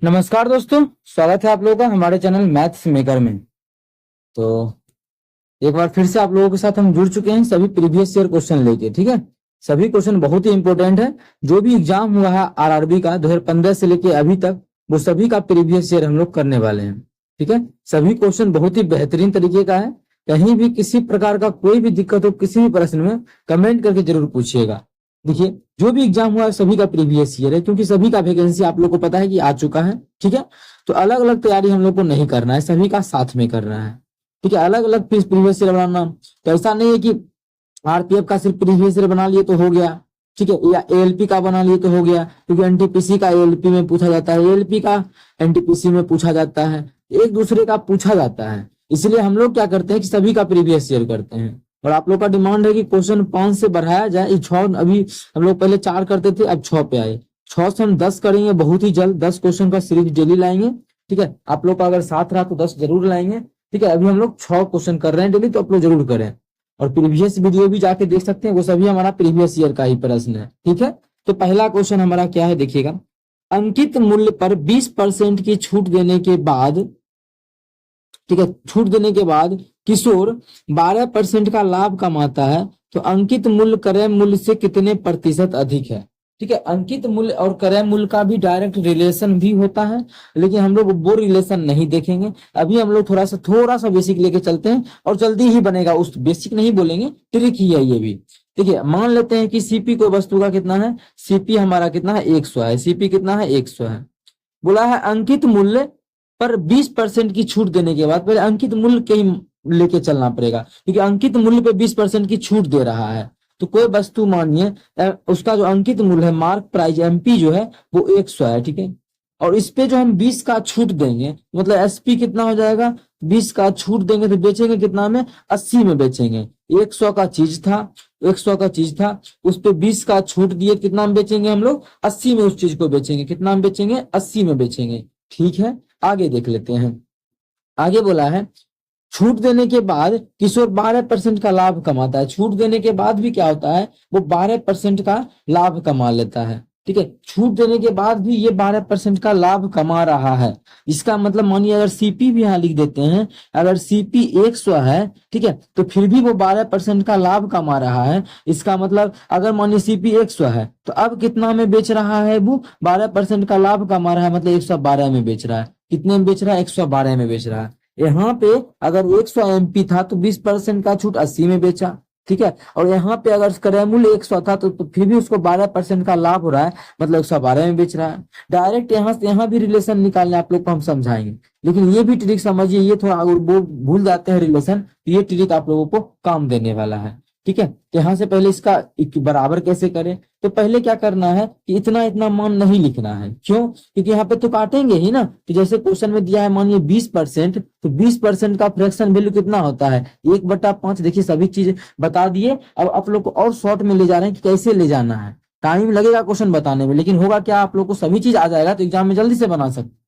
नमस्कार दोस्तों, स्वागत है आप लोगों का हमारे चैनल मैथ्स मेकर में। तो एक बार फिर से आप लोगों के साथ हम जुड़ चुके हैं सभी प्रीवियस ईयर क्वेश्चन लेके। ठीक है, सभी क्वेश्चन बहुत ही इंपॉर्टेंट है। जो भी एग्जाम हुआ है आरआरबी का 2015 से लेके अभी तक, वो सभी का प्रीवियस ईयर हम लोग करने वाले हैं। ठीक है, सभी क्वेश्चन बहुत ही बेहतरीन तरीके का है। कहीं भी किसी प्रकार का कोई भी दिक्कत हो किसी भी प्रश्न में, कमेंट करके जरूर पूछिएगा। देखिए, जो भी एग्जाम हुआ है सभी का प्रीवियस ईयर है, क्योंकि सभी का वैकेंसी आप लोग को पता है कि आ चुका है। ठीक है, तो अलग अलग तैयारी हम लोग को नहीं करना है, सभी का साथ में करना है। ठीक है, अलग अलग प्रीवियस ईयर बनाना, तो ऐसा नहीं है कि आरपीएफ का सिर्फ प्रीवियस ईयर बना लिए तो हो गया। ठीक है, या एएलपी का बना लिए तो हो गया, क्योंकि एनटीपीसी का एएलपी में पूछा जाता है, एएलपी का एनटीपीसी में पूछा जाता है, एक दूसरे का पूछा जाता है। इसलिए हम लोग क्या करते हैं कि सभी का प्रीवियस ईयर करते हैं। और आप लोग का डिमांड है कि क्वेश्चन 5 से बढ़ाया जाए। 6 अभी हम लोग पहले 4 करते थे, अब 6 पे आए। 6 से हम 10 करेंगे बहुत ही जल्द। 10 क्वेश्चन का सीरीज डेली लाएंगे। ठीक है, आप लोग का अगर साथ रहा तो 10 जरूर लाएंगे। ठीक है, अभी हम लोग 6 क्वेश्चन कर रहे हैं डेली, तो आप लोग जरूर करें। और प्रीवियस वीडियो भी जाके देख सकते हैं, वो सभी हमारा प्रीवियस ईयर का ही प्रश्न है। ठीक है, तो पहला क्वेश्चन हमारा क्या है, देखिएगा। अंकित मूल्य पर 20% की छूट देने के बाद, ठीक है, छूट देने के बाद किशोर 12% का लाभ कमाता है, तो अंकित मूल्य क्रय मूल्य से कितने प्रतिशत अधिक है। ठीक है, अंकित मूल्य और क्रय मूल्य का भी डायरेक्ट रिलेशन भी होता है, लेकिन हम लोग वो रिलेशन नहीं देखेंगे। अभी हम लोग थोड़ा सा बेसिक लेके चलते हैं, और जल्दी ही बनेगा। उस बेसिक नहीं बोलेंगे, ट्रिक ही है ये भी। देखिए, मान लेते हैं कि सीपी को वस्तु का कितना है, सीपी हमारा कितना है 100 है। सीपी कितना है 100 है। बोला है अंकित मूल्य पर 20% की छूट देने के बाद, पहले अंकित मूल्य के ही लेके चलना पड़ेगा, क्योंकि अंकित मूल्य पे 20% की छूट दे रहा है। तो कोई वस्तु मानिए, उसका जो अंकित मूल्य है, मार्क प्राइस एमपी जो है वो 100 है। ठीक है, और इस पे जो हम 20 का छूट देंगे, मतलब एसपी कितना हो जाएगा, 20 का छूट देंगे तो बेचेंगे कितना में, 80 में बेचेंगे। 100 का चीज था, 100 का चीज था, उस पे 20 का छूट दिए, कितना में बेचेंगे हम लोग, 80 में उस चीज को बेचेंगे। कितना में बेचेंगे, 80 में बेचेंगे। ठीक है, आगे देख लेते हैं। आगे बोला है छूट देने के बाद किशोर 12% का लाभ कमाता है। छूट देने के बाद भी क्या होता है, वो 12% का लाभ कमा लेता है। ठीक है, छूट देने के बाद भी ये 12% का लाभ कमा रहा है। इसका मतलब मानिए अगर सीपी भी यहाँ लिख देते हैं, अगर सीपी 100 है, ठीक है, तो फिर भी वो 12% का लाभ कमा रहा है। इसका मतलब अगर मानिए सीपी 100 है, तो अब कितना में बेच रहा है, वो 12% का लाभ कमा रहा है, मतलब 112 में बेच रहा है। कितने में बेच रहा है, 112 में बेच रहा है। यहाँ पे अगर 100 एमपी था तो 20% का छूट 80 में बेचा। ठीक है, और यहाँ पे अगर क्रय मूल्य 100 था तो फिर भी उसको 12% का लाभ हो रहा है, मतलब 112 में बेच रहा है। डायरेक्ट यहाँ से यहाँ भी रिलेशन निकालने आप लोग को हम समझाएंगे, लेकिन ये भी ट्रिक समझिए। ये थोड़ा अगर वो भूल जाते हैं रिलेशन, तो ये ट्रिक आप लोगों को काम देने वाला है। ठीक है, तो यहाँ से पहले इसका बराबर कैसे करें, तो पहले क्या करना है कि इतना इतना मान नहीं लिखना है। क्यों, क्योंकि यहाँ पे तो काटेंगे ही ना। तो जैसे क्वेश्चन में दिया है मानिए 20%, तो 20% का फ्रैक्शन वैल्यू कितना होता है, 1/5। देखिए सभी चीज बता दिए। अब आप लोग को और शॉर्ट में ले जा रहे हैं कि कैसे ले जाना है। टाइम लगेगा क्वेश्चन बताने में, लेकिन होगा क्या, आप लोग को सभी चीज आ जाएगा तो एग्जाम में जल्दी से बना सकते।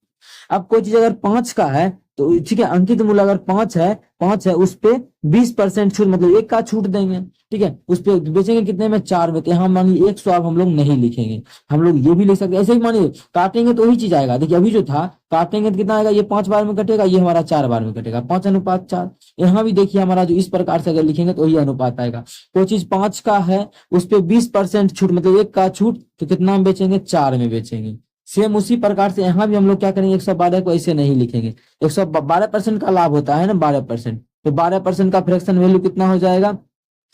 अब कोई चीज अगर 5 का है, तो ठीक है, अंकित मूल्य अगर 5 है, उस पे 20% छूट, मतलब 1 का छूट देंगे। ठीक है, उस पे बेचेंगे कितने में, 4 में। तो यहाँ मानिए 100 अब हम लोग नहीं लिखेंगे, हम लोग ये भी लिख सकते हैं। ऐसे ही मानिए काटेंगे तो वही चीज आएगा। देखिए अभी जो था काटेंगे तो कितना आएगा, ये 5 बार में कटेगा, ये हमारा 4 बार में कटेगा, 5:4। यहाँ भी देखिए हमारा जो इस प्रकार से अगर लिखेंगे तो वही अनुपात आएगा। कोई चीज 5 का है, उस पे 20% छूट, मतलब 1 का छूट, तो कितना में बेचेंगे, 4 में बेचेंगे। सेम उसी प्रकार से यहाँ भी हम लोग क्या करेंगे, 112 को ऐसे नहीं लिखेंगे। 112% का लाभ होता है ना, 12%, तो 12% का फ्रैक्शन वैल्यू कितना हो जाएगा,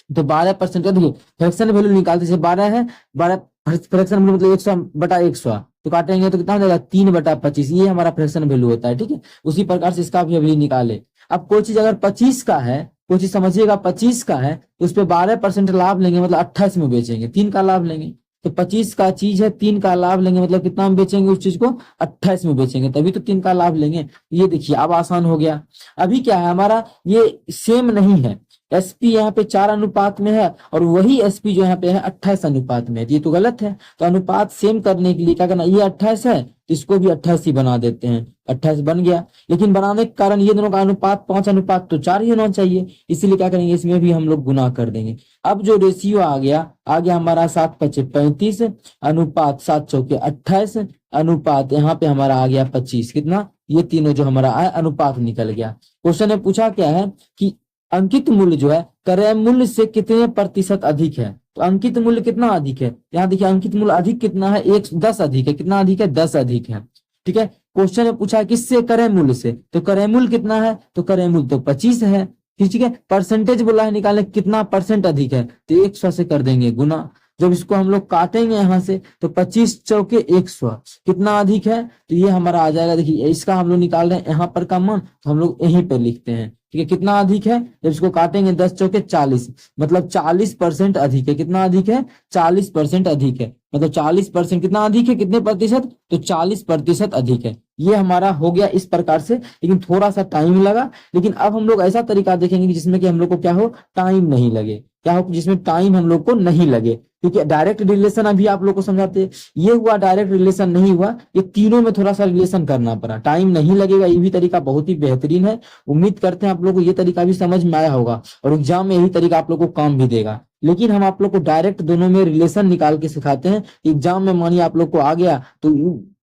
तो 12% का देखिए फ्रैक्शन वैल्यू निकालते से 12 है, 12 फ्रैक्शन वैल्यू मतलब 100/100, तो काटेंगे तो कितना हो जाएगा, 3/25। ये हमारा फ्रैक्शन वैल्यू होता है। ठीक है, उसी प्रकार से इसका भी अभी निकाले। अब कोई चीज अगर 25 का है, कोई चीज समझिएगा 25 का है, तो उस पर 12% लाभ लेंगे, मतलब 28 में बेचेंगे, 3 का लाभ लेंगे। तो 25 का चीज है, 3 का लाभ लेंगे, मतलब कितना में बेचेंगे उस चीज को, 28 में बेचेंगे, तभी तो 3 का लाभ लेंगे। ये देखिए अब आसान हो गया। अभी क्या है हमारा, ये सेम नहीं है, एसपी यहाँ पे 4 अनुपात में है और वही एसपी जो यहाँ पे है 28 अनुपात में है, ये तो गलत है। तो अनुपात सेम करने के लिए क्या करना, ये 28 है तो इसको भी 28 ही बना देते हैं, 28 बन गया। लेकिन बनाने के कारण ये दोनों का अनुपात 5 अनुपात तो 4 ही होना चाहिए, इसीलिए क्या करेंगे इसमें भी हम लोग गुना कर देंगे। अब जो रेशियो आ गया हमारा 7 पचे 35 अनुपात 7 चौके 28 अनुपात यहाँ पे हमारा आ गया 25, कितना, ये तीनों जो हमारा आया अनुपात निकल गया। क्वेश्चन में पूछा क्या है कि अंकित मूल्य जो है क्रय मूल्य से कितने प्रतिशत अधिक है। तो अंकित मूल्य कितना अधिक है, यहाँ देखिए अंकित मूल्य अधिक कितना है, 10 अधिक है, कितना अधिक है, 10 अधिक है। ठीक है, क्वेश्चन में पूछा है किससे, क्रय मूल्य से, तो क्रय मूल्य कितना है, तो क्रय मूल्य तो 25 है। ठीक है, परसेंटेज बोला है निकालने कितना परसेंट अधिक है, तो 100 से कर देंगे गुना। जब इसको हम लोग काटेंगे यहाँ से तो 25 चौके 100 कितना अधिक है, तो ये हमारा आ जाएगा, देखिए इसका हम लोग निकाल रहे हैं यहाँ पर का मान, तो हम लोग यहीं पे लिखते हैं। ठीक है, कितना अधिक है, जब इसको काटेंगे 10 चौके 40 मतलब 40% अधिक है, कितना अधिक है, 40% अधिक है, मतलब 40% कितना अधिक है, कितने प्रतिशत, तो 40% अधिक है। ये हमारा हो गया इस प्रकार से, लेकिन थोड़ा सा टाइम लगा। लेकिन अब हम लोग ऐसा तरीका देखेंगे कि जिसमें कि हम लोग को क्या हो, टाइम नहीं लगे, क्या हो, जिसमें टाइम हम लोग को नहीं लगे, क्योंकि डायरेक्ट रिलेशन अभी आप लोग को समझाते, ये हुआ डायरेक्ट रिलेशन नहीं हुआ, ये तीनों में थोड़ा सा रिलेशन करना पड़ा, टाइम नहीं लगेगा। ये भी तरीका बहुत ही बेहतरीन है, उम्मीद करते हैं आप लोग को ये तरीका भी समझ में आया होगा और एग्जाम में यही तरीका आप लोग को काम भी देगा। लेकिन हम आप लोग को डायरेक्ट दोनों में रिलेशन निकाल के सिखाते हैं। एग्जाम में मानिए आप लोग को आ गया तो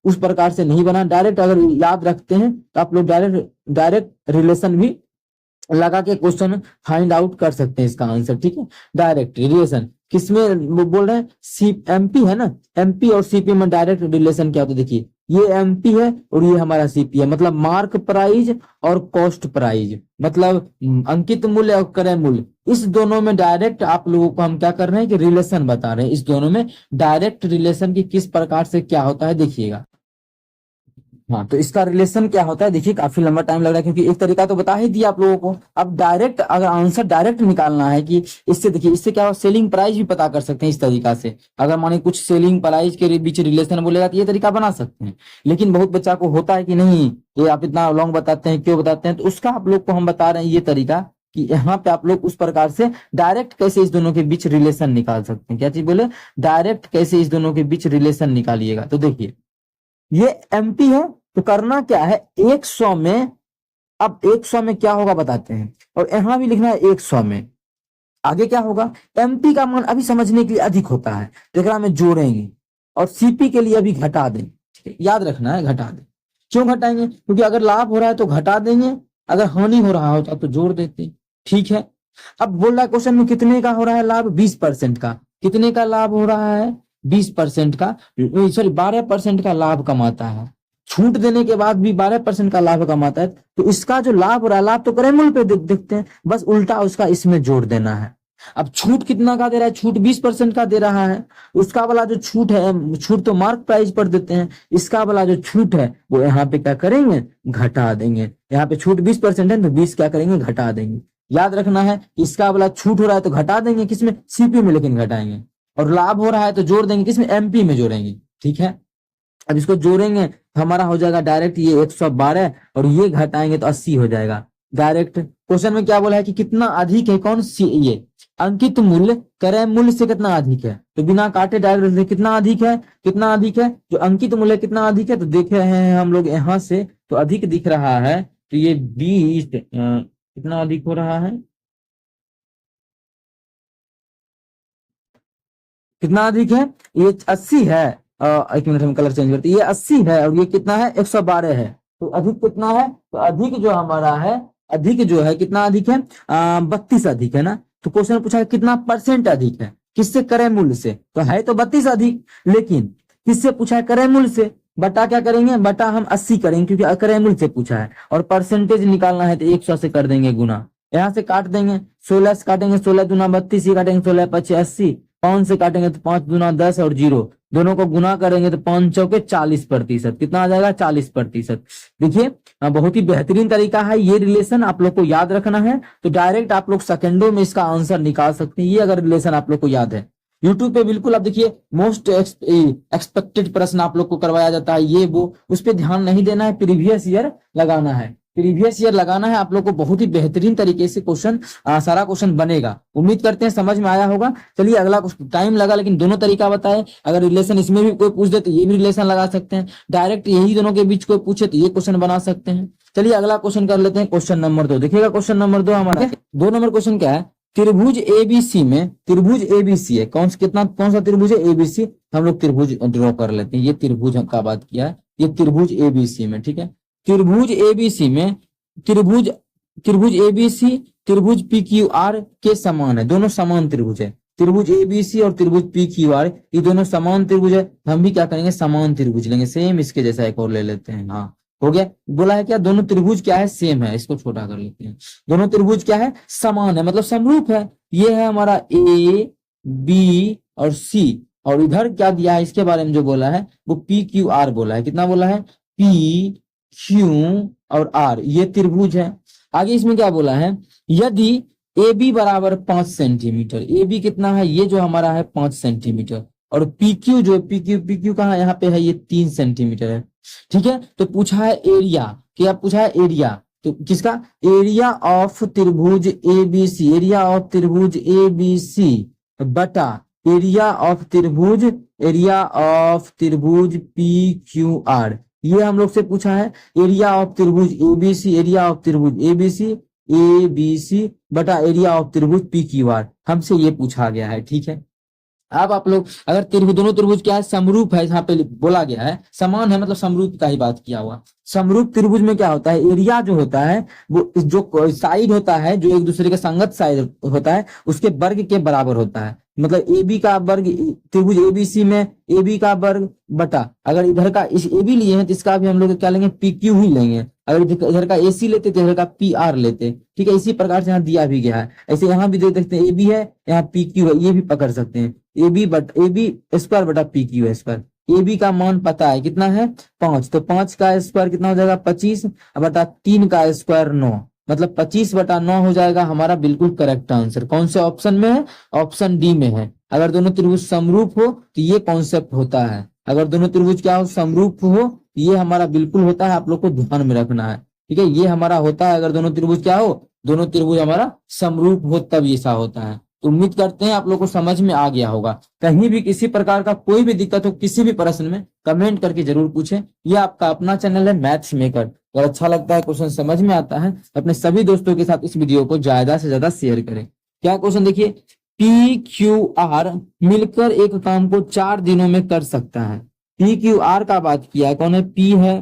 उस प्रकार से नहीं बना, डायरेक्ट अगर याद रखते हैं तो आप लोग डायरेक्ट रिलेशन भी लगा के क्वेश्चन फाइंड आउट कर सकते हैं इसका आंसर। ठीक है, डायरेक्ट रिलेशन किसमें वो बोल रहे हैं, सी एमपी है ना, एमपी और सीपी में डायरेक्ट रिलेशन क्या होता है, देखिए ये एमपी है और ये हमारा सीपी है, मतलब मार्क प्राइज और कॉस्ट प्राइज, मतलब अंकित मूल्य और क्रय मूल्य, इस दोनों में डायरेक्ट आप लोगों को हम क्या कर रहे हैं कि रिलेशन बता रहे हैं। इस दोनों में डायरेक्ट रिलेशन की किस प्रकार से क्या होता है देखिएगा। हाँ, तो इसका रिलेशन क्या होता है देखिए, काफी लंबा टाइम लग रहा है क्योंकि एक तरीका तो बता ही दिया आप लोगों को। अब डायरेक्ट अगर आंसर डायरेक्ट निकालना है कि इससे देखिए, इससे क्या हो, सेलिंग प्राइस भी पता कर सकते हैं इस तरीका से। अगर माने कुछ सेलिंग प्राइस के बीच रिलेशन बोलेगा तो ये तरीका बना सकते हैं। लेकिन बहुत बच्चा को होता है कि नहीं, ये आप इतना लॉन्ग बताते हैं, क्यों बताते हैं, तो उसका आप लोग को हम बता रहे हैं ये तरीका कि यहाँ पे आप लोग उस प्रकार से डायरेक्ट कैसे इस दोनों के बीच रिलेशन निकाल सकते हैं। क्या चीज बोले, डायरेक्ट कैसे इस दोनों के बीच रिलेशन निकालिएगा। तो देखिए ये एमपी है तो करना क्या है, 100 में, अब 100 में क्या होगा बताते हैं, और यहां भी लिखना है 100 में, आगे क्या होगा, एमपी का मान अभी समझने के लिए अधिक होता है तो एकरा में जोड़ेंगे और सीपी के लिए अभी घटा दें। ठीक है, याद रखना है घटा दें। क्यों घटाएंगे, क्योंकि अगर लाभ हो रहा है तो घटा देंगे, अगर हानि हो रहा होता तो जोड़ देते। ठीक है, अब बोल रहा है क्वेश्चन में कितने का हो रहा है लाभ, 20% का, कितने का लाभ हो रहा है, 20% का, सॉरी 12% का लाभ कमाता है, छूट देने के बाद भी 12% का लाभ कमाता है। तो इसका जो लाभ हो रहा है, लाभ तो क्रय मूल्य पे देखते हैं, बस उल्टा उसका इसमें जोड़ देना है। अब छूट कितना का दे रहा है, छूट 20% का दे रहा है, उसका वाला जो छूट है, छूट तो मार्क प्राइस पर देते हैं, इसका वाला जो छूट है वो यहाँ पे क्या करेंगे, घटा देंगे। यहाँ पे छूट 20% है तो 20 क्या करेंगे, घटा देंगे। याद रखना है, इसका वाला छूट हो रहा है तो घटा देंगे, किसमें, सीपी में, लेकिन घटाएंगे, और लाभ हो रहा है तो जोड़ देंगे, किसमें, एमपी में जोड़ेंगे। ठीक है, अब इसको जोड़ेंगे तो हमारा हो जाएगा डायरेक्ट ये 112 और ये घटाएंगे तो 80 हो जाएगा डायरेक्ट। क्वेश्चन में क्या बोला है कि कितना अधिक है, कौन सी, ये अंकित मूल्य क्रय मूल्य से कितना अधिक है, तो बिना काटे डायरेक्ट कितना अधिक है, कितना अधिक है, जो अंकित मूल्य कितना अधिक है, तो देख रहे हैं हम लोग यहाँ से तो अधिक दिख रहा है, तो ये 20 कितना अधिक हो रहा है, कितना अधिक है, ये 80 है, एक मिनट हम कलर चेंज करते हैं, ये 80 है और ये कितना है, 112 है, तो अधिक कितना है, तो अधिक जो हमारा है, अधिक जो है कितना अधिक है, 32 अधिक है ना। तो क्वेश्चन पूछा है कितना परसेंट अधिक है, किससे, क्रय मूल्य से, तो है तो 32 अधिक, लेकिन किससे पूछा है, क्रय मूल्य से, बटा क्या करेंगे, बटा हम 80 करेंगे क्योंकि क्रय मूल्य से पूछा है, और परसेंटेज निकालना है तो 100 से कर देंगे गुना, यहाँ से काट देंगे, 16 से काटेंगे, 16 दूना 32, काटेंगे 16 5 80, 5 से काटेंगे तो 5 दूना 10 और 0 दोनों को गुना करेंगे तो 5 चौके 40%, कितना आ जाएगा, 40%। देखिए बहुत ही बेहतरीन तरीका है, ये रिलेशन आप लोग को याद रखना है, तो डायरेक्ट आप लोग सेकंडों में इसका आंसर निकाल सकते हैं, ये अगर रिलेशन आप लोग को याद है। यूट्यूब पे बिल्कुल आप देखिए मोस्ट एक्सपेक्टेड प्रश्न आप लोग को करवाया जाता है, ये वो, उस पर ध्यान नहीं देना है, प्रीवियस ईयर लगाना है। प्रीवियस ईयर लगाना है आप लोग को, बहुत ही बेहतरीन तरीके से क्वेश्चन, सारा क्वेश्चन बनेगा। उम्मीद करते हैं समझ में आया होगा। चलिए अगला क्वेश्चन, टाइम लगा लेकिन दोनों तरीका बताए। अगर रिलेशन इसमें भी कोई पूछ दे तो ये भी रिलेशन लगा सकते हैं, डायरेक्ट यही दोनों के बीच कोई पूछे तो ये क्वेश्चन बना सकते हैं। चलिए अगला क्वेश्चन कर लेते हैं, क्वेश्चन नंबर 2। देखिएगा क्वेश्चन नंबर 2 हमारा 2 नंबर क्वेश्चन क्या है, त्रिभुज एबीसी में, त्रिभुज एबीसी है, कौन सा त्रिभुज है, एबीसी। हम लोग त्रिभुज ड्रॉ कर लेते हैं, ये त्रिभुज का बात किया है, ये त्रिभुज एबीसी में, ठीक है। त्रिभुज एबीसी में, त्रिभुज एबीसी त्रिभुज पी क्यू आर के समान है, दोनों समान त्रिभुज है। त्रिभुज एबीसी और त्रिभुज पी क्यू आर ये दोनों समान त्रिभुज है। हम भी क्या करेंगे, समान त्रिभुज लेंगे, सेम इसके जैसा एक और ले लेते हैं। हाँ हो गया, बोला है क्या, दोनों त्रिभुज क्या है, सेम है। इसको छोटा कर लेते हैं, दोनों त्रिभुज क्या है, समान है, मतलब समरूप है। ये है हमारा ए बी और सी, और इधर क्या दिया है, इसके बारे में जो बोला है वो पी क्यू आर बोला है। कितना बोला है, पी क्यू और आर, ये त्रिभुज है। आगे इसमें क्या बोला है, यदि ए बी बराबर 5 सेंटीमीटर, ए बी कितना है, ये जो हमारा है 5 सेंटीमीटर, और पी क्यू जो पी क्यू कहाँ यहाँ पे है, ये 3 सेंटीमीटर है, ठीक है। तो पूछा है एरिया, क्या पूछा है, एरिया, तो किसका, एरिया ऑफ त्रिभुज A B C, area of त्रिभुज ए बी सी बटा एरिया ऑफ त्रिभुज पी क्यू आर, ये हम लोग से पूछा है। एरिया ऑफ त्रिभुज एबीसी, एरिया ऑफ त्रिभुज एबीसी बटा एरिया ऑफ त्रिभुज पी क्यू आर, हमसे ये पूछा गया है, ठीक है। अब आप लोग अगर त्रिभुज, दोनों त्रिभुज क्या है, समरूप है, यहाँ पे बोला गया है समान है, मतलब समरूप का ही बात किया हुआ। समरूप त्रिभुज में क्या होता है, एरिया जो होता है वो जो साइड होता है, जो एक दूसरे के संगत साइड होता है, उसके वर्ग के बराबर होता है। मतलब ए बी का वर्ग, त्रिभुज एबीसी में ए बी का वर्ग बटा, अगर इधर का इस ए बी लिए हैं तो इसका भी हम लोग क्या लेंगे, पी क्यू ही लेंगे। अगर इधर का ए सी लेते तो इधर का पी आर लेते, ठीक है। इसी प्रकार से यहाँ दिया भी गया है, ऐसे यहाँ भी देख सकते हैं, ए बी है यहाँ पी क्यू है, ये भी पकड़ सकते हैं, ए बी स्क्वायर बटा P Q square. A B का मान पता है कितना है, 5, तो 5 का स्क्वायर कितना हो जाएगा, 25 बटा 3 का स्क्वायर 9, मतलब 25 बटा 9 हो जाएगा हमारा बिल्कुल करेक्ट आंसर। कौन से ऑप्शन में है, ऑप्शन डी में है। अगर दोनों त्रिभुज समरूप हो तो ये कॉन्सेप्ट होता है, अगर दोनों त्रिभुज क्या हो, समरूप हो, ये हमारा बिल्कुल होता है, आप लोग को ध्यान में रखना है, ठीक है। ये हमारा होता है अगर दोनों त्रिभुज क्या हो, दोनों त्रिभुज हमारा समरूप हो, तब ऐसा होता है। तो उम्मीद करते हैं आप लोग को समझ में आ गया होगा। कहीं भी किसी प्रकार का कोई भी दिक्कत हो किसी भी प्रश्न में, कमेंट करके जरूर पूछें। ये आपका अपना चैनल है मैथ्स मेकर। अगर अच्छा लगता है, क्वेश्चन समझ में आता है, अपने सभी दोस्तों के साथ इस वीडियो को ज्यादा से ज्यादा शेयर करें। क्या क्वेश्चन देखिए, पी क्यू आर मिलकर एक काम को 4 दिनों में कर सकता है। पी क्यू आर का बात किया है, कौन है, पी है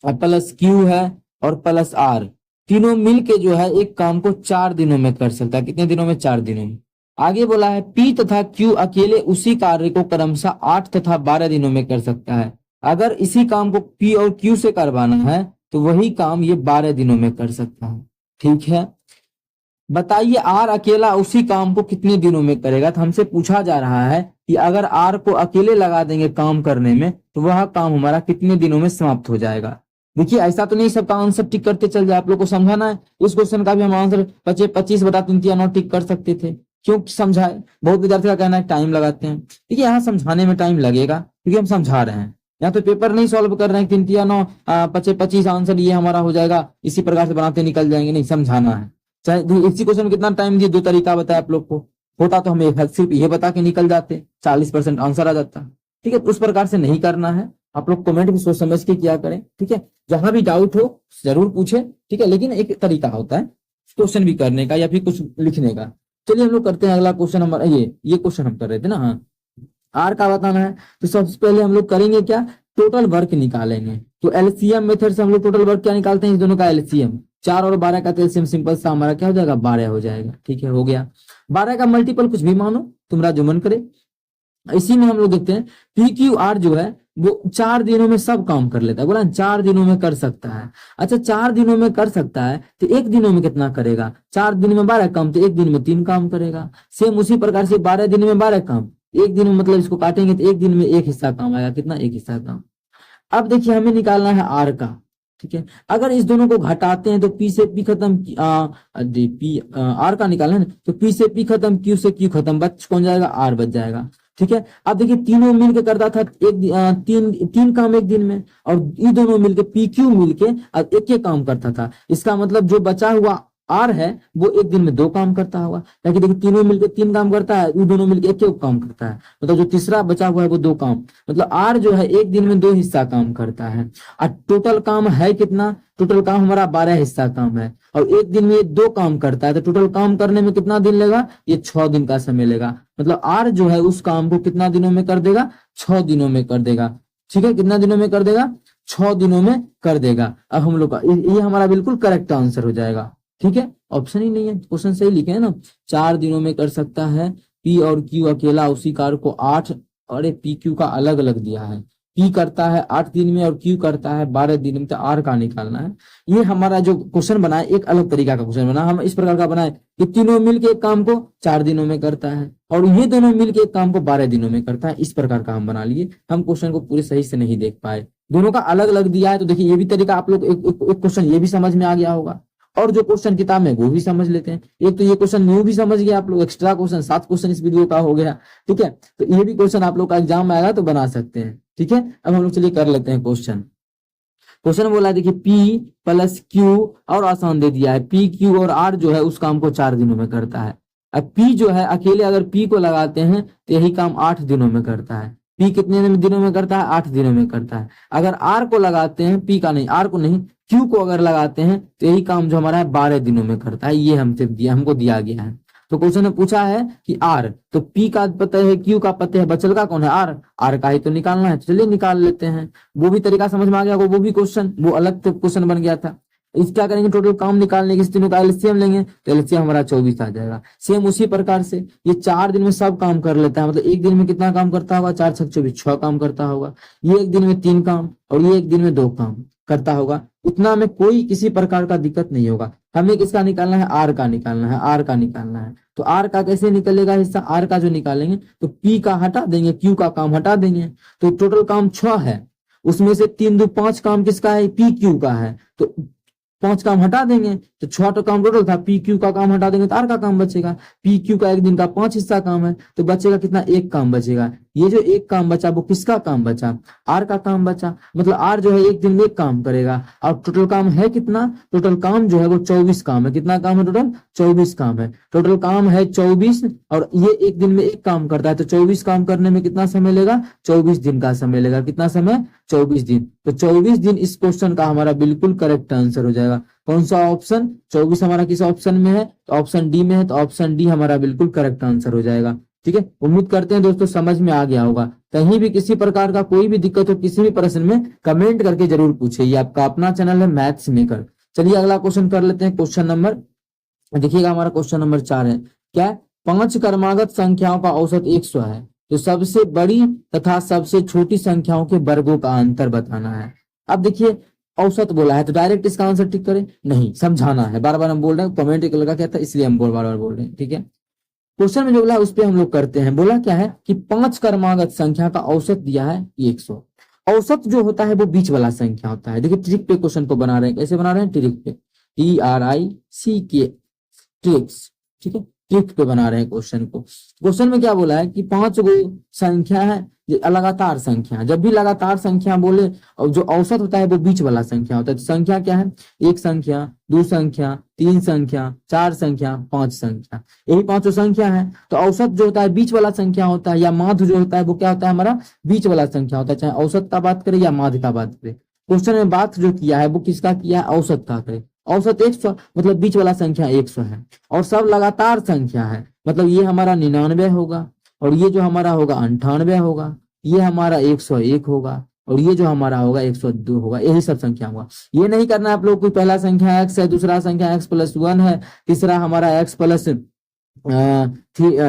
प्लस क्यू है और प्लस आर, तीनों मिलके जो है एक काम को 4 दिनों में कर सकता है। कितने दिनों में, 4 दिनों में। आगे बोला है पी तथा क्यू अकेले उसी कार्य को क्रमशः 8 तथा 12 दिनों में कर सकता है। अगर इसी काम को पी और क्यू से करवाना है तो वही काम ये 12 दिनों में कर सकता है, ठीक है। बताइए आर अकेला उसी काम को कितने दिनों में करेगा। तो हमसे पूछा जा रहा है कि अगर आर को अकेले लगा देंगे काम करने में तो वह काम हमारा कितने दिनों में समाप्त हो जाएगा। देखिए ऐसा तो नहीं सबका आंसर टिक करते चल जाए, आप लोग को समझाना है। इस क्वेश्चन का भी हम आंसर 25 बटा 3 9 टिक कर सकते थे, क्यों समझाए। बहुत विद्यार्थी का कहना है टाइम लगाते हैं, देखिए यहाँ समझाने में टाइम लगेगा क्योंकि हम समझा रहे हैं। यहाँ तो पेपर नहीं सॉल्व कर रहे हैं 3 9 25 आंसर ये हमारा हो जाएगा, इसी प्रकार से बनाते निकल जाएंगे, नहीं समझाना है। चाहे इसी क्वेश्चन में कितना टाइम दिए, 2 तरीका बताया आप लोग को, होता तो हम सिर्फ ये बता के निकल जाते, 40% आंसर आ जाता, ठीक है। उस प्रकार से नहीं करना है, आप लोग कमेंट भी सोच समझ के किया करें, ठीक है। जहां भी डाउट हो जरूर पूछे, ठीक है। लेकिन एक तरीका होता है क्वेश्चन भी करने का या फिर कुछ लिखने का। चलिए हम लोग करते हैं अगला क्वेश्चन। हमारा ये क्वेश्चन हम कर रहे थे ना, हाँ आर का बताना है। तो सबसे पहले हम लोग करेंगे क्या, टोटल वर्क निकालेंगे। तो एलसीएम मेथड से हम लोग टोटल वर्क क्या निकालते हैं, इस दोनों का एलसीएम। 4 और 12 का एलसीएम सिंपल सा हमारा क्या हो जाएगा, 12 हो जाएगा, ठीक है, हो गया। 12 का मल्टीपल कुछ भी मानो, तुम्हारा जो मन करे। इसी में हम लोग देखते हैं पी क्यू आर जो है वो 4 दिनों में सब काम कर लेता है, बोला 4 दिनों में कर सकता है। अच्छा 4 दिनों में कर सकता है तो 1 दिनों में कितना करेगा, 4 दिन में 12 काम, तो 1 दिन में 3 काम करेगा। सेम उसी प्रकार से 12 दिन में 12 काम, 1 दिन में मतलब इसको काटेंगे तो 1 दिन में 1 हिस्सा काम आएगा, कितना, 1 हिस्सा काम। अब देखिए हमें निकालना है आर का, ठीक है। अगर इस दोनों को घटाते हैं तो पी से पी खत्म, आर का निकालना है तो पी से पी खत्म, क्यू से क्यू खत्म, बच कौन जाएगा, आर बच जाएगा। ठीक है। अब देखिए तीनों मिलके करता था तीन काम एक दिन में, और ये दोनों मिलके पी क्यू मिलके अब एक काम करता था। इसका मतलब जो बचा हुआ आर है वो एक दिन में 2 काम करता होगा, ताकि देखिए तीनों मिलकर 3 काम करता है, ये दोनों मिलकर एक काम करता है, मतलब जो तीसरा बचा हुआ है वो 2 काम, मतलब आर जो है एक दिन में 2 हिस्सा काम करता है। और टोटल काम है कितना, टोटल काम हमारा 12 हिस्सा काम है, और एक दिन में ये 2 काम करता है, तो टोटल काम करने में कितना दिन लेगा, ये 6 दिन का समय लेगा। मतलब आर जो है उस काम को कितना दिनों में कर देगा, 6 दिनों में कर देगा। ठीक है, कितना दिनों में कर देगा, 6 दिनों में कर देगा। अब हम लोग का ये हमारा बिल्कुल करेक्ट आंसर हो जाएगा। ठीक है, ऑप्शन ही नहीं है, क्वेश्चन सही लिखे है ना, 4 दिनों में कर सकता है। पी और क्यू अकेला उसी कार्य को 8, अरे पी क्यू का अलग अलग दिया है, पी करता है 8 दिन में और क्यू करता है 12 दिन में, तो आर का निकालना है। ये हमारा जो क्वेश्चन बना है एक अलग तरीका का क्वेश्चन बना, हम इस प्रकार का बनाए कि तीनों मिलके एक काम को 4 दिनों में करता है, और ये दोनों मिलके एक काम को 12 दिनों में करता है। इस प्रकार का हम बना लिए, हम क्वेश्चन को पूरे सही से नहीं देख पाए, दोनों का अलग अलग दिया है। तो देखिए ये भी तरीका आप लोग एक क्वेश्चन ये भी समझ में आ गया होगा, और जो क्वेश्चन किताब में वो भी समझ लेते हैं। एक तो ये क्वेश्चन न्यू भी समझ गया आप लोग, एक्स्ट्रा क्वेश्चन 7 क्वेश्चन इस वीडियो का हो गया। ठीक है, तो ये भी क्वेश्चन आप लोग का एग्जाम में आएगा तो बना सकते हैं। ठीक है, अब हम लोग चलिए कर लेते हैं क्वेश्चन। क्वेश्चन बोला है देखिए पी प्लस क्यू, और आसान दे दिया है, पी क्यू और आर जो है उस काम को 4 दिनों में करता है। अब पी जो है अकेले अगर पी को लगाते हैं तो यही काम 8 दिनों में करता है। पी कितने दिनों में करता है, 8 दिनों में करता है। अगर आर को लगाते हैं, पी का नहीं, आर को नहीं, क्यू को अगर लगाते हैं तो यही काम जो हमारा है 12 दिनों में करता है। ये हमको दिया गया है। तो क्वेश्चन में पूछा है कि आर, तो पी का पता है, क्यू का पता है, बचल का कौन है, आर, आर का ही तो निकालना है, चलिए निकाल लेते हैं। वो भी तरीका समझ में आ गया, वो भी क्वेश्चन, वो अलग क्वेश्चन बन गया था। इस क्या करेंगे, टोटल काम निकालने के तीनों का एलसीएम लेंगे, तो एलसीएम हमारा 24 आ जाएगा। सेम उसी प्रकार से ये 4 दिन में सब काम कर लेता है, मतलब एक दिन में कितना काम करता होगा, 4 6 24, 6 काम करता होगा। ये एक दिन में 3 काम, और ये एक दिन में 2 काम करता होगा। इतना में कोई किसी प्रकार का दिक्कत नहीं होगा। हमें किसका निकालना है, आर का निकालना है, आर का निकालना है। तो आर का कैसे निकलेगा हिस्सा, आर का जो निकालेंगे तो पी का हटा देंगे, क्यू का काम हटा देंगे, तो टोटल काम 6 है, उसमें से 3 2 5 काम किसका है, पी क्यू का है, तो 5 काम हटा देंगे, तो 6 तो काम टोटल था, पी क्यू का काम हटा देंगे तो आर का काम बचेगा। पी क्यू का एक दिन का 5 हिस्सा काम है, तो बचेगा कितना, 1 काम बचेगा। ये जो 1 काम बचा वो किसका काम बचा, आर का काम बचा। मतलब आर जो है एक दिन में 1 काम करेगा, और टोटल काम है कितना, टोटल काम जो है वो 24 काम है। कितना काम है टोटल, 24 काम है। टोटल काम है 24, और ये एक दिन में 1 काम करता है, तो 24 काम करने में कितना समय लेगा, 24 दिन का समय लेगा। कितना समय, 24 दिन। तो 24 दिन इस क्वेश्चन का हमारा बिल्कुल करेक्ट आंसर हो जाएगा। कौन सा ऑप्शन, 24 हमारा किस ऑप्शन में है, तो ऑप्शन डी में है, तो ऑप्शन डी हमारा बिल्कुल करेक्ट आंसर हो जाएगा। ठीक है, उम्मीद करते हैं दोस्तों समझ में आ गया होगा। कहीं भी किसी प्रकार का कोई भी दिक्कत हो किसी भी प्रश्न में कमेंट करके जरूर पूछिए। ये आपका अपना चैनल है मैथ्स मेकर। चलिए अगला क्वेश्चन कर लेते हैं। क्वेश्चन नंबर देखिएगा, हमारा क्वेश्चन नंबर 4 है। क्या, 5 क्रमागत संख्याओं का औसत 100 है, तो सबसे बड़ी तथा सबसे छोटी संख्याओं के वर्गों का अंतर बताना है। अब देखिए औसत बोला है तो डायरेक्ट इसका आंसर टिक करें, नहीं, समझाना है। बार बार हम बोल रहे हैं, कमेंट एक लगा क्या था, इसलिए हम बार बार बोल रहे हैं। ठीक है, क्वेश्चन में जो बोला है उस पर हम लोग करते हैं। बोला क्या है कि 5 क्रमागत संख्या का औसत दिया है 100। औसत जो होता है वो बीच वाला संख्या होता है। देखिए ट्रिक पे क्वेश्चन को बना रहे हैं, कैसे बना रहे हैं, ट्रिक पे, TRICK, ट्रिक्स। ठीक है, ट्रिक पे बना रहे हैं क्वेश्चन को। क्वेश्चन में क्या बोला है कि 5 गो संख्या है, लगातार संख्या, जब भी लगातार संख्या बोले और जो औसत होता है वो बीच वाला संख्या होता है। तो संख्या क्या है, 1 संख्या, 2 संख्या, 3 संख्या, 4 संख्या, 5 संख्या, यही 5 संख्या है। तो औसत जो होता है बीच वाला संख्या होता है, या माध्य जो होता है वो क्या होता है, हमारा बीच वाला संख्या होता है, चाहे औसत का बात करें या माध्य का बात करें। क्वेश्चन में बात जो किया है वो किसका किया है, औसत का करें। औसत 100 मतलब बीच वाला संख्या 100 है, और सब लगातार संख्या है, मतलब ये हमारा 99 होगा, और ये जो हमारा होगा 98 होगा, ये हमारा 101 होगा, और ये जो हमारा होगा 102 होगा। यही सब संख्या होगा। ये नहीं करना है आप लोग को, पहला संख्या x है, दूसरा संख्या x+1 है, तीसरा हमारा x+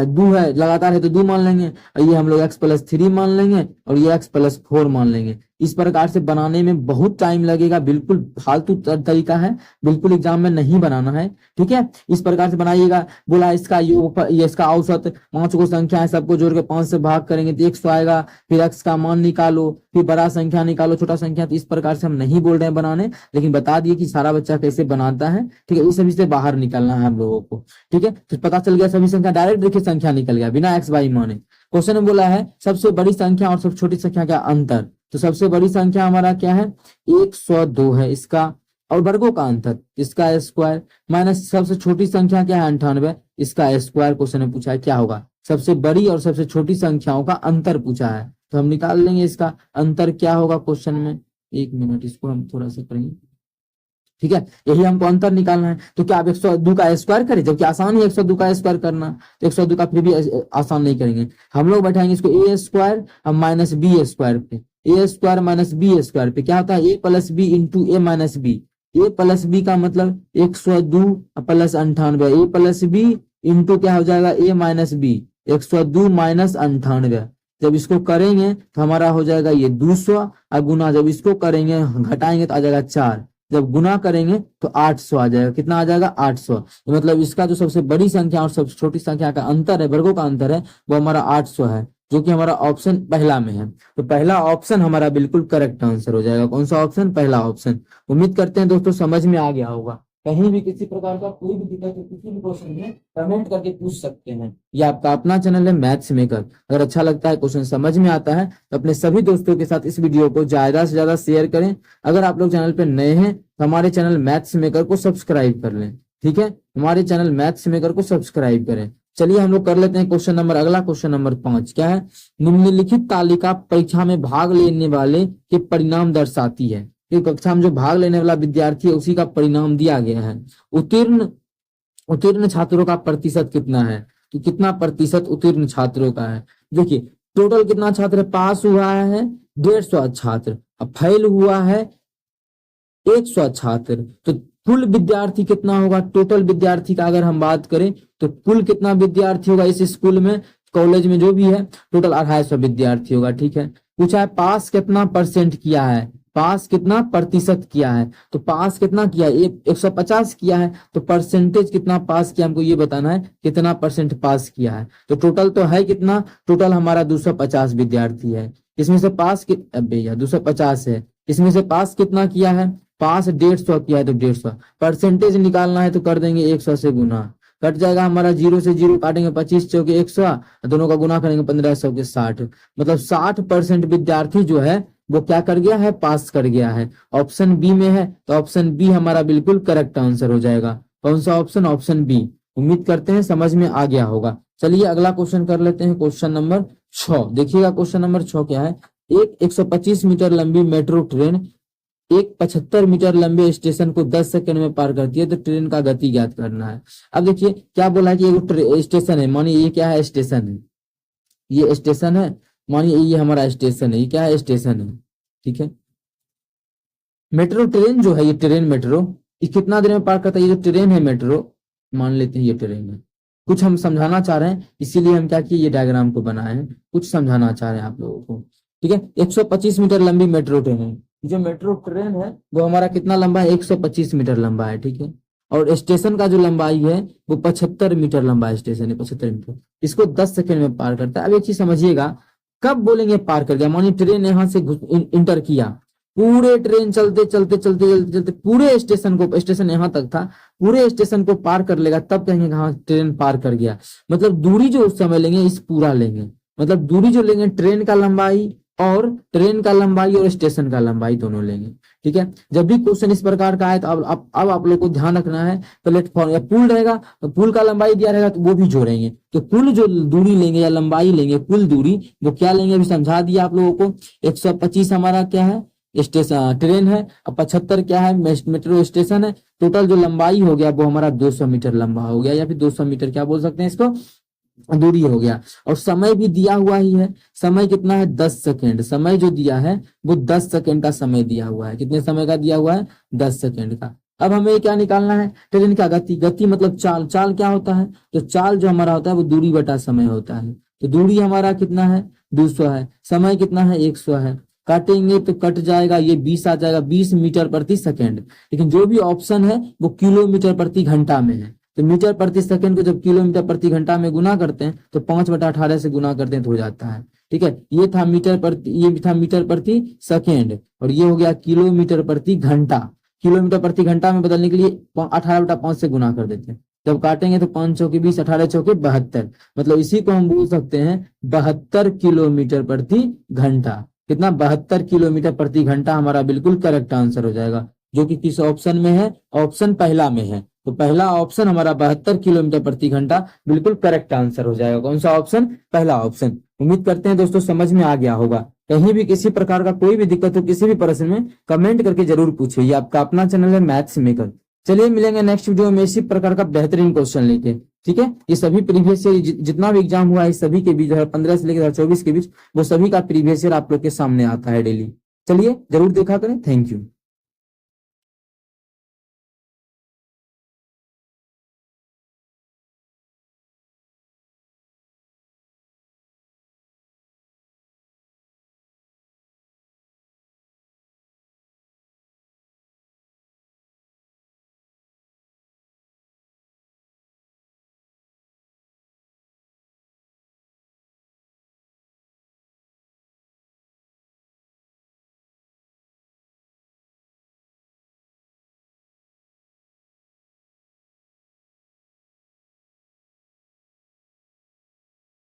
2 है, लगातार है तो 2 मान लेंगे, और ये हम लोग x+3 मान लेंगे, और ये x+4 मान लेंगे। इस प्रकार से बनाने में बहुत टाइम लगेगा, बिल्कुल फालतू तरीका है, बिल्कुल एग्जाम में नहीं बनाना है। ठीक है, इस प्रकार से बनाइएगा। बोला इसका योग, इसका औसत 5 को संख्या है, सबको जोड़ के 5 से भाग करेंगे तो 100 आएगा, फिर x का मान निकालो, फिर बड़ा संख्या निकालो, छोटा संख्या। तो इस प्रकार से हम नहीं बोल रहे हैं बनाने, लेकिन बता दिए कि सारा बच्चा कैसे बनाता है। ठीक है, इस सभी से बाहर निकलना है हम लोगों को। ठीक है, तो पता चल गया सभी संख्या डायरेक्ट डायरेक्ट देखिए संख्या निकल गया बिना एक्स वाई माने। क्वेश्चन में बोला है सबसे बड़ी संख्या और सबसे छोटी संख्या का अंतर। तो सबसे बड़ी संख्या हमारा क्या है 102 है इसका, और वर्गों का अंतर इसका स्क्वायर, माइनस सबसे छोटी संख्या क्या है 98 इसका स्क्वायर। क्वेश्चन में पूछा है क्या होगा, सबसे बड़ी और सबसे छोटी संख्याओं का अंतर पूछा है, तो हम निकाल लेंगे इसका अंतर क्या होगा क्वेश्चन में। एक मिनट इसको हम थोड़ा सा करेंगे, ठीक है, यही हमको अंतर निकालना है। तो क्या आप 102 का स्क्वायर करें, जबकि आसान है 102 का स्क्वायर करना, तो 102 का फिर भी आसान नहीं करेंगे हम लोग, बैठाएंगे इसको ए स्क्वायर और माइनस बी स्क्वायर पे। ए स्क्वायर माइनस बी स्क्वायर पे क्या होता है ए प्लस बी इंटू ए माइनस बी। ए प्लस बी का मतलब 102 प्लस 98, ए प्लस बी इंटू क्या हो जाएगा ए माइनस बी, 102 माइनस 98। जब इसको करेंगे तो हमारा हो जाएगा ये 200, और गुना जब इसको करेंगे घटाएंगे तो आ जाएगा 4, जब गुना करेंगे तो 800 आ जाएगा। कितना आ जाएगा 800। तो मतलब इसका जो सबसे बड़ी संख्या और सबसे छोटी संख्या का अंतर है, वर्गों का अंतर है, वो हमारा 800 है, जो कि हमारा ऑप्शन पहला में है। तो पहला ऑप्शन हमारा बिल्कुल करेक्ट आंसर हो जाएगा। कौन सा ऑप्शन, पहला ऑप्शन। उम्मीद करते हैं दोस्तों समझ में आ गया होगा। कहीं भी किसी प्रकार का कोई भी दिक्कत है किसी भी क्वेश्चन में कमेंट करके पूछ सकते हैं। ये आपका अपना चैनल है मैथ्स मेकर। अगर अच्छा लगता है, क्वेश्चन समझ में आता है, तो अपने सभी दोस्तों के साथ इस वीडियो को ज्यादा से ज्यादा शेयर करें। अगर आप लोग चैनल पे नए हैं तो हमारे चैनल मैथ्स मेकर को सब्सक्राइब कर लें, ठीक है, हमारे चैनल मैथ्स मेकर को सब्सक्राइब करें। चलिए हम लोग कर लेते हैं क्वेश्चन नंबर अगला। क्वेश्चन नंबर 5 क्या है, निम्नलिखित तालिका परीक्षा में भाग लेने वाले के परिणाम दर्शाती है। कक्षा में जो भाग लेने वाला विद्यार्थी है उसी का परिणाम दिया गया है। उत्तीर्ण छात्रों का प्रतिशत कितना है, तो कितना प्रतिशत उत्तीर्ण छात्रों का है। देखिए टोटल कितना छात्र पास हुआ है 150 छात्र, अब फेल हुआ है 100 छात्र, तो कुल विद्यार्थी कितना होगा। टोटल विद्यार्थी का अगर हम बात करें तो कुल कितना विद्यार्थी होगा इस स्कूल में, कॉलेज में जो भी है, टोटल 250 विद्यार्थी होगा, ठीक है। पूछा है पास कितना परसेंट किया है, पास कितना प्रतिशत किया है, तो पास कितना किया है 150 किया है, तो परसेंटेज कितना पास किया हमको ये बताना है, कितना परसेंट पास किया है। तो टोटल तो है कितना, टोटल हमारा 250 विद्यार्थी है, इसमें से पास 250 है, इसमें से पास कितना किया है, पास 150 किया है, तो 150 परसेंटेज निकालना है तो कर देंगे 100 से गुना, कट जाएगा हमारा 0 से 0 काटेंगे 25 चौके 100, दोनों का गुना करेंगे 1500 के 60, मतलब 60% विद्यार्थी जो है वो क्या कर गया है, पास कर गया है। ऑप्शन बी में है, तो ऑप्शन बी हमारा बिल्कुल करेक्ट आंसर हो जाएगा। कौन सा ऑप्शन, ऑप्शन बी। उम्मीद करते हैं समझ में आ गया होगा। चलिए अगला क्वेश्चन कर लेते हैं, क्वेश्चन नंबर 6। देखिएगा क्वेश्चन नंबर 6 क्या है, एक 125 मीटर लंबी मेट्रो ट्रेन एक 75 मीटर लंबे स्टेशन को 10 सेकंड में पार करती है, तो ट्रेन का गति ज्ञात करना है। अब देखिए क्या बोला है कि एक स्टेशन है, मानिए ये क्या है, स्टेशन है, ये स्टेशन है, मानिए ये हमारा स्टेशन है, ये क्या है, स्टेशन है, ठीक है। मेट्रो ट्रेन जो है, ये ट्रेन मेट्रो ये कितना देर में पार करता है, ये जो ट्रेन है मेट्रो, मान लेते हैं ये ट्रेन है, कुछ हम समझाना चाह रहे हैं इसीलिए हम क्या किए, ये डायग्राम को बनाए हैं, कुछ समझाना चाह रहे हैं आप लोगों को, ठीक है। 125 मीटर लंबी मेट्रो ट्रेन है, जो मेट्रो ट्रेन है वो हमारा कितना लंबा है, 125 मीटर लंबा है, ठीक है। और स्टेशन का जो लंबाई है वो 75 मीटर लंबा है, स्टेशन है 75 मीटर, इसको 10 सेकंड में पार करता है। अब एक चीज समझिएगा, कब बोलेंगे पार कर गया, मानिए ट्रेन यहाँ से इंटर किया, पूरे ट्रेन चलते चलते चलते चलते चलते पूरे स्टेशन को, स्टेशन यहाँ तक था, पूरे स्टेशन को पार कर लेगा, तब कहेंगे हाँ ट्रेन पार कर गया। मतलब दूरी जो उस समय लेंगे इस पूरा लेंगे, मतलब दूरी जो लेंगे ट्रेन का लंबाई और स्टेशन का लंबाई दोनों लेंगे, ठीक है। जब भी क्वेश्चन इस प्रकार का है तो अब आप लोग को ध्यान रखना है, प्लेटफॉर्म या पुल रहेगा तो पुल का लंबाई दिया रहेगा तो वो भी जोड़ेंगे, तो कुल जो दूरी लेंगे या लंबाई लेंगे, कुल दूरी वो क्या लेंगे अभी समझा दिया आप लोगों को। 125 हमारा क्या है, स्टेशन ट्रेन है, और 75 क्या है, मेट्रो स्टेशन है। टोटल जो लंबाई हो गया वो हमारा 200 मीटर लंबा हो गया, या फिर 200 मीटर क्या बोल सकते हैं इसको, दूरी हो गया। और समय भी दिया हुआ ही है, समय कितना है 10 सेकेंड, समय जो दिया है वो 10 सेकेंड का समय दिया हुआ है। कितने समय का दिया हुआ है, 10 सेकेंड का। अब हमें क्या निकालना है, ट्रेन का गति, गति मतलब चाल, चाल क्या होता है, तो चाल जो हमारा होता है वो दूरी बटा समय होता है। तो दूरी हमारा कितना है 200 है, समय कितना है 100 है, काटेंगे तो कट जाएगा, ये 20 आ जाएगा, 20 मीटर प्रति सेकेंड। लेकिन जो भी ऑप्शन है वो किलोमीटर प्रति घंटा में है, तो मीटर प्रति सेकंड को जब किलोमीटर प्रति घंटा में गुना करते हैं तो 5/18 से गुना करते हैं तो हो जाता है, ठीक है। ये था मीटर प्रति सेकंड, और ये हो गया किलोमीटर प्रति घंटा। किलोमीटर प्रति घंटा में बदलने के लिए 18/5 से गुना कर देते हैं, जब काटेंगे तो 5 चौके 20, 18 चौके 72, मतलब इसी को हम बोल सकते हैं 72 किलोमीटर प्रति घंटा। कितना? 72 किलोमीटर प्रति घंटा हमारा बिल्कुल करेक्ट आंसर हो जाएगा, जो कि किस ऑप्शन में है? ऑप्शन पहला में है। तो पहला ऑप्शन हमारा 72 किलोमीटर प्रति घंटा बिल्कुल करेक्ट आंसर हो जाएगा। कौन सा ऑप्शन? पहला ऑप्शन। उम्मीद करते हैं दोस्तों समझ में आ गया होगा। कहीं भी किसी प्रकार का कोई भी दिक्कत हो किसी भी प्रश्न में, कमेंट करके जरूर पूछिए। ये आपका अपना चैनल है मैथ्स मेकर। चलिए मिलेंगे नेक्स्ट वीडियो में इसी प्रकार का बेहतरीन क्वेश्चन लेके, ठीक है। ये सभी प्रीवियस ईयर जितना भी एग्जाम हुआ है सभी के बीच 2015 से लेकर 2024 के बीच वो सभी का प्रीवियस ईयर आप लोग के सामने आता है डेली। चलिए जरूर देखा करें। Thank you.